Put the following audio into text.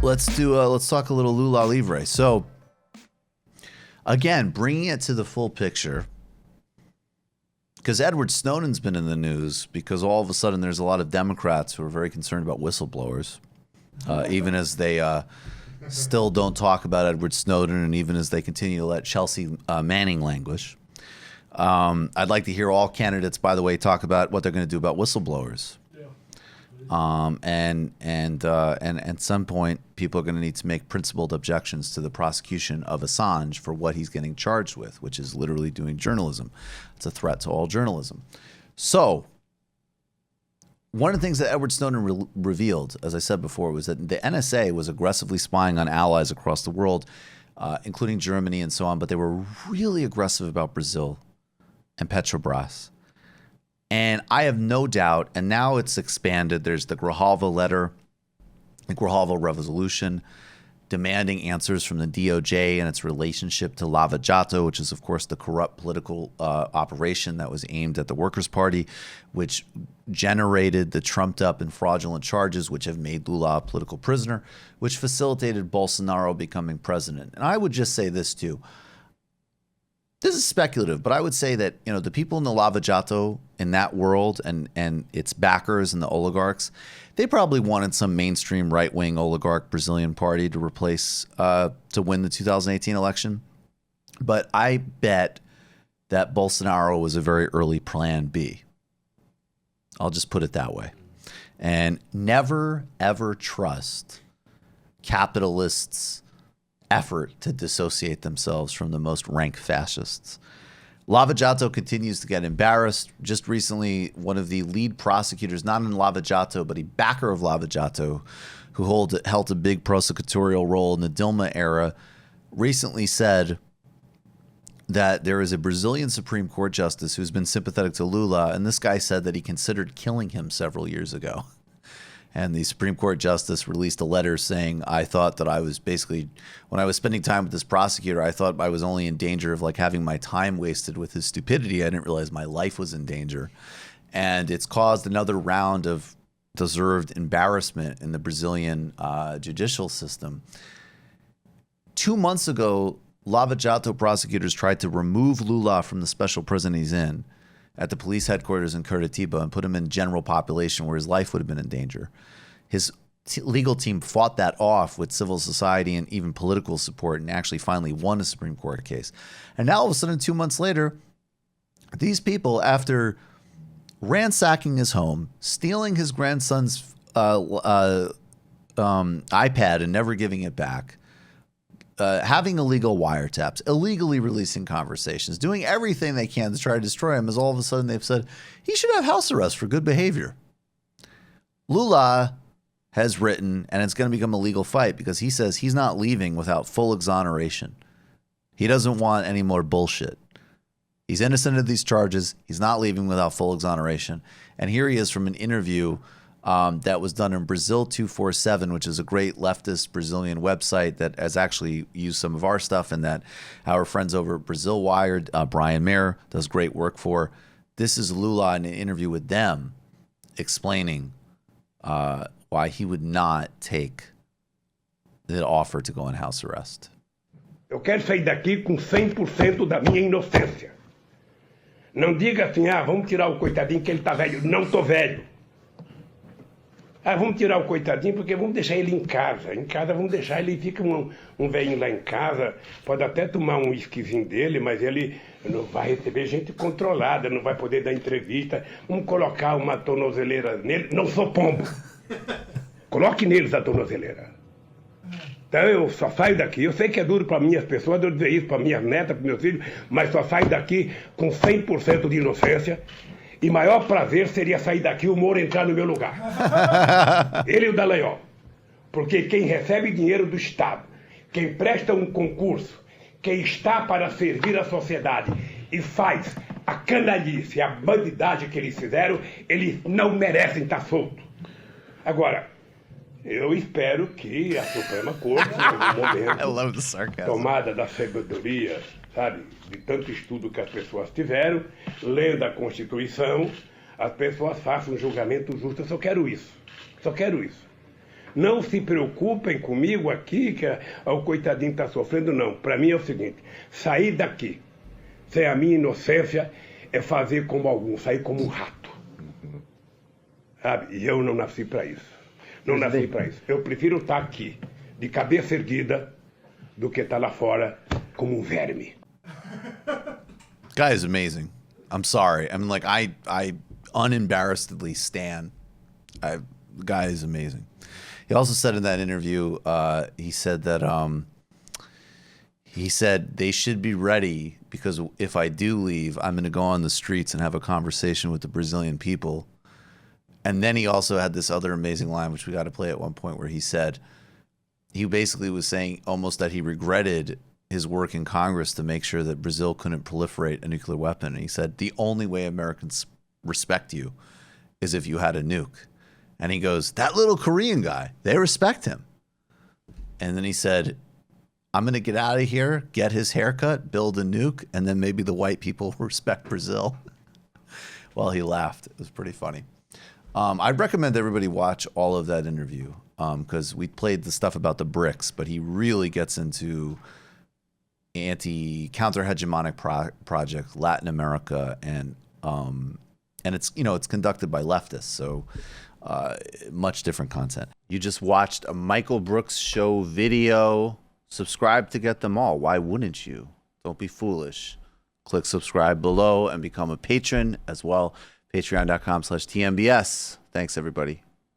Let's talk a little Lula Livre. So, again, bringing it to the full picture, because Edward Snowden's been in the news because all of a sudden there's a lot of Democrats who are very concerned about whistleblowers, even as they still don't talk about Edward Snowden, and even as they continue to let Chelsea Manning languish. I'd like to hear all candidates, by the way, talk about what they're going to do about whistleblowers. And at some point, people are going to need to make principled objections to the prosecution of Assange for what he's getting charged with, which is literally doing journalism. It's a threat to all journalism. So, one of the things that Edward Snowden revealed, as I said before, was that the NSA was aggressively spying on allies across the world, including Germany and so on, but they were really aggressive about Brazil and Petrobras. And I have no doubt, and now it's expanded. There's the Grijalva letter, the Grijalva resolution, demanding answers from the DOJ and its relationship to Lava Jato, which is, of course, the corrupt political operation that was aimed at the Workers' Party, which generated the trumped-up and fraudulent charges which have made Lula a political prisoner, which facilitated Bolsonaro becoming president. And I would just say this, too. This is speculative, but I would say that, you know, the people in the Lava Jato in that world and its backers and the oligarchs, they probably wanted some mainstream right-wing oligarch Brazilian party to replace, to win the 2018 election. But I bet that Bolsonaro was a very early plan B. I'll just put it that way. And never, ever trust capitalists' effort to dissociate themselves from the most rank fascists. Lava Jato continues to get embarrassed. Just recently, one of the lead prosecutors, not in Lava Jato, but a backer of Lava Jato, who held a big prosecutorial role in the Dilma era, recently said that there is a Brazilian Supreme Court justice who's been sympathetic to Lula, and this guy said that he considered killing him several years ago. And the Supreme Court justice released a letter saying, I thought that I was basically, when I was spending time with this prosecutor, I thought I was only in danger of like having my time wasted with his stupidity. I didn't realize my life was in danger. And it's caused another round of deserved embarrassment in the Brazilian judicial system. 2 months ago, Lava Jato prosecutors tried to remove Lula from the special prison he's in at the police headquarters in Curitiba and put him in general population where his life would have been in danger. His legal team fought that off with civil society and even political support and actually finally won a Supreme Court case. And now all of a sudden, 2 months later, these people, after ransacking his home, stealing his grandson's iPad and never giving it back, having illegal wiretaps, illegally releasing conversations, doing everything they can to try to destroy him, as all of a sudden they've said he should have house arrest for good behavior. Lula has written, and it's going to become a legal fight because he says he's not leaving without full exoneration. He doesn't want any more bullshit. He's innocent of these charges. He's not leaving without full exoneration. And here he is from an interview that was done in Brazil 247, which is a great leftist Brazilian website that has actually used some of our stuff and that our friends over at Brazil Wired, Brian Mayer, does great work for. This is Lula in an interview with them explaining why he would not take the offer to go on house arrest. Eu quero sair daqui com 100% da minha inocência. Não diga assim, vamos tirar o coitadinho que ele tá velho. Não tô velho. Vamos tirar o coitadinho porque vamos deixar ele em casa. Em casa vamos deixar ele, fica um velhinho lá em casa, pode até tomar um whiskyzinho dele, mas ele não vai receber gente controlada, não vai poder dar entrevista. Vamos colocar uma tornozeleira nele. Não sou pombo. Coloque neles a tornozeleira. Então eu só saio daqui. Eu sei que é duro para minhas pessoas, eu dizer isso para minhas netas, para meus filhos, mas só saio daqui com 100% de inocência. E maior prazer seria sair daqui o Moro entrar no meu lugar. Ele e o Dallagnol. Porque quem recebe dinheiro do Estado, quem presta um concurso, quem está para servir a sociedade e faz a canalice, a bandidagem que eles fizeram, eles não merecem estar soltos. Agora, eu espero que a Suprema Corte, no momento, tomada da sabedoria, sabe, de tanto estudo que as pessoas tiveram, lendo a Constituição, as pessoas façam um julgamento justo. Eu só quero isso. Só quero isso. Não se preocupem comigo aqui, que o coitadinho está sofrendo, não. Para mim é o seguinte, sair daqui, sem a minha inocência, é fazer como alguns, sair como um rato. Sabe? E eu não nasci para isso. Não nasci para isso. Eu prefiro estar aqui, de cabeça erguida, do que estar lá fora como um verme. Guy is amazing. I'm sorry. I mean, like, I unembarrassedly stan. The guy is amazing. He also said in that interview, he said that they should be ready because if I do leave, I'm going to go on the streets and have a conversation with the Brazilian people. And then he also had this other amazing line, which we got to play at one point, where he said, he basically was saying almost that he regretted his work in Congress to make sure that Brazil couldn't proliferate a nuclear weapon. And he said, the only way Americans respect you is if you had a nuke. And he goes, that little Korean guy, they respect him. And then he said, I'm going to get out of here, get his haircut, build a nuke, and then maybe the white people respect Brazil. Well, he laughed. It was pretty funny. I'd recommend everybody watch all of that interview because we played the stuff about the BRICS, but he really gets into counter-hegemonic project, Latin America, and it's, you know, it's conducted by leftists, so much different content. You just watched a Michael Brooks show video. Subscribe to get them all. Why wouldn't you? Don't be foolish. Click subscribe below and become a patron as well. Patreon.com/TMBS. Thanks, everybody.